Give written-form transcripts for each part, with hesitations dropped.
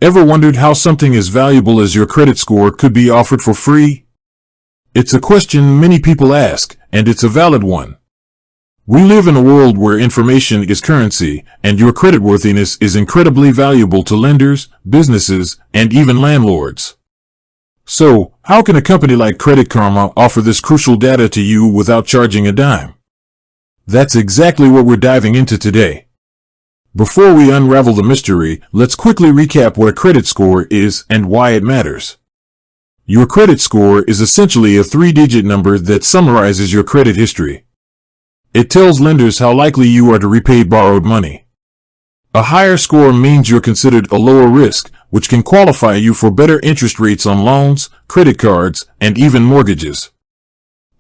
Ever wondered how something as valuable as your credit score could be offered for free? It's a question many people ask, and it's a valid one. We live in a world where information is currency, and your creditworthiness is incredibly valuable to lenders, businesses, and even landlords. So, how can a company like Credit Karma offer this crucial data to you without charging a dime? That's exactly what we're diving into today. Before we unravel the mystery, let's quickly recap what a credit score is and why it matters. Your credit score is essentially a 3-digit number that summarizes your credit history. It tells lenders how likely you are to repay borrowed money. A higher score means you're considered a lower risk, which can qualify you for better interest rates on loans, credit cards, and even mortgages.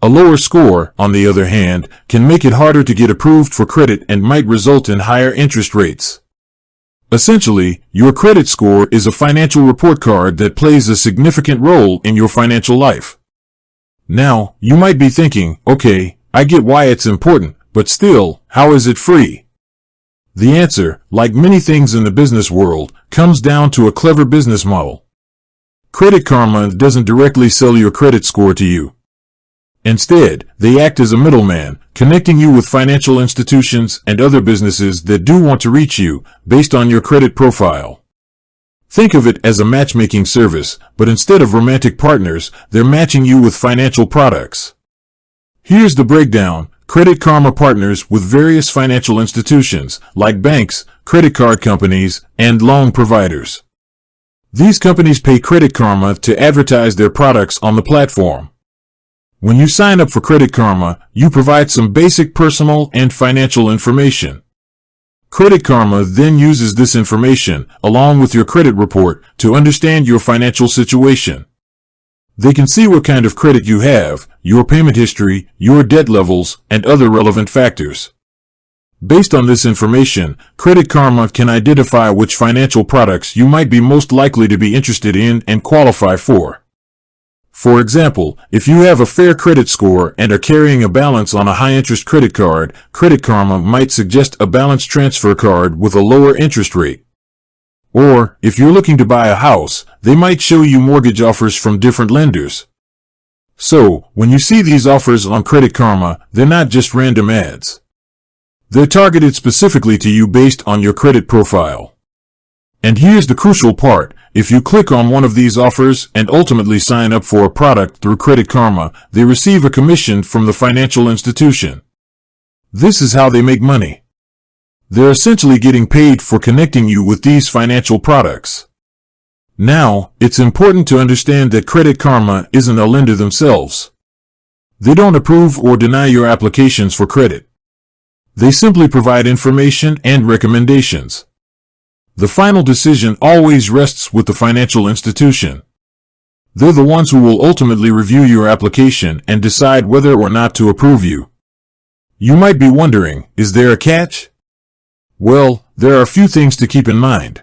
A lower score, on the other hand, can make it harder to get approved for credit and might result in higher interest rates. Essentially, your credit score is a financial report card that plays a significant role in your financial life. Now, you might be thinking, okay, I get why it's important, but still, how is it free? The answer, like many things in the business world, comes down to a clever business model. Credit Karma doesn't directly sell your credit score to you. Instead, they act as a middleman, connecting you with financial institutions and other businesses that do want to reach you, based on your credit profile. Think of it as a matchmaking service, but instead of romantic partners, they're matching you with financial products. Here's the breakdown. Credit Karma partners with various financial institutions, like banks, credit card companies, and loan providers. These companies pay Credit Karma to advertise their products on the platform. When you sign up for Credit Karma, you provide some basic personal and financial information. Credit Karma then uses this information, along with your credit report, to understand your financial situation. They can see what kind of credit you have, your payment history, your debt levels, and other relevant factors. Based on this information, Credit Karma can identify which financial products you might be most likely to be interested in and qualify for. For example, if you have a fair credit score and are carrying a balance on a high-interest credit card, Credit Karma might suggest a balance transfer card with a lower interest rate. Or, if you're looking to buy a house, they might show you mortgage offers from different lenders. So, when you see these offers on Credit Karma, they're not just random ads. They're targeted specifically to you based on your credit profile. And here's the crucial part. If you click on one of these offers and ultimately sign up for a product through Credit Karma, they receive a commission from the financial institution. This is how they make money. They're essentially getting paid for connecting you with these financial products. Now, it's important to understand that Credit Karma isn't a lender themselves. They don't approve or deny your applications for credit. They simply provide information and recommendations. The final decision always rests with the financial institution. They're the ones who will ultimately review your application and decide whether or not to approve you. You might be wondering, is there a catch? Well, there are a few things to keep in mind.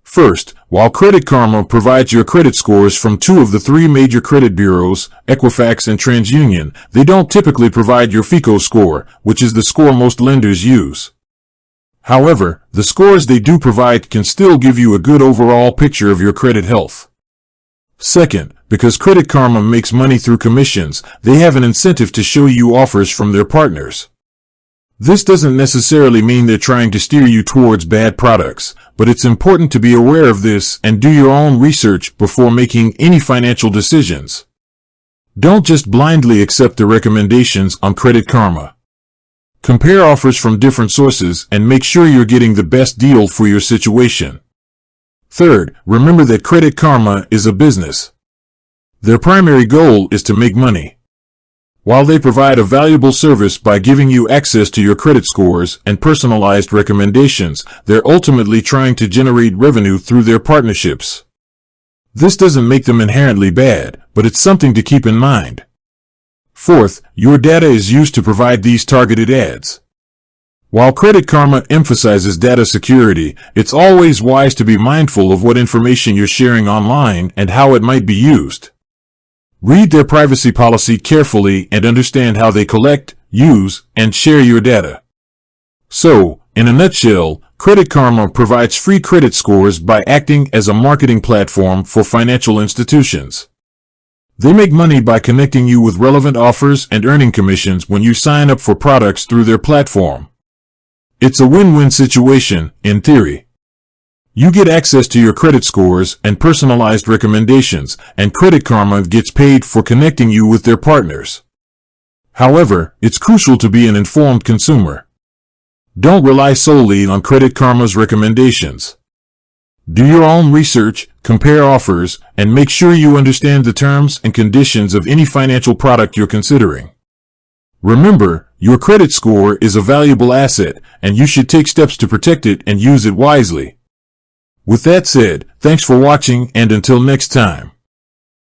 First, while Credit Karma provides your credit scores from 2 of the 3 major credit bureaus, Equifax and TransUnion, they don't typically provide your FICO score, which is the score most lenders use. However, the scores they do provide can still give you a good overall picture of your credit health. Second, because Credit Karma makes money through commissions, they have an incentive to show you offers from their partners. This doesn't necessarily mean they're trying to steer you towards bad products, but it's important to be aware of this and do your own research before making any financial decisions. Don't just blindly accept the recommendations on Credit Karma. Compare offers from different sources and make sure you're getting the best deal for your situation. Third, remember that Credit Karma is a business. Their primary goal is to make money. While they provide a valuable service by giving you access to your credit scores and personalized recommendations, they're ultimately trying to generate revenue through their partnerships. This doesn't make them inherently bad, but it's something to keep in mind. Fourth, your data is used to provide these targeted ads. While Credit Karma emphasizes data security, it's always wise to be mindful of what information you're sharing online and how it might be used. Read their privacy policy carefully and understand how they collect, use, and share your data. So, in a nutshell, Credit Karma provides free credit scores by acting as a marketing platform for financial institutions. They make money by connecting you with relevant offers and earning commissions when you sign up for products through their platform. It's a win-win situation, in theory. You get access to your credit scores and personalized recommendations, and Credit Karma gets paid for connecting you with their partners. However, it's crucial to be an informed consumer. Don't rely solely on Credit Karma's recommendations. Do your own research, compare offers, and make sure you understand the terms and conditions of any financial product you're considering. Remember, your credit score is a valuable asset, and you should take steps to protect it and use it wisely. With that said, thanks for watching, and until next time.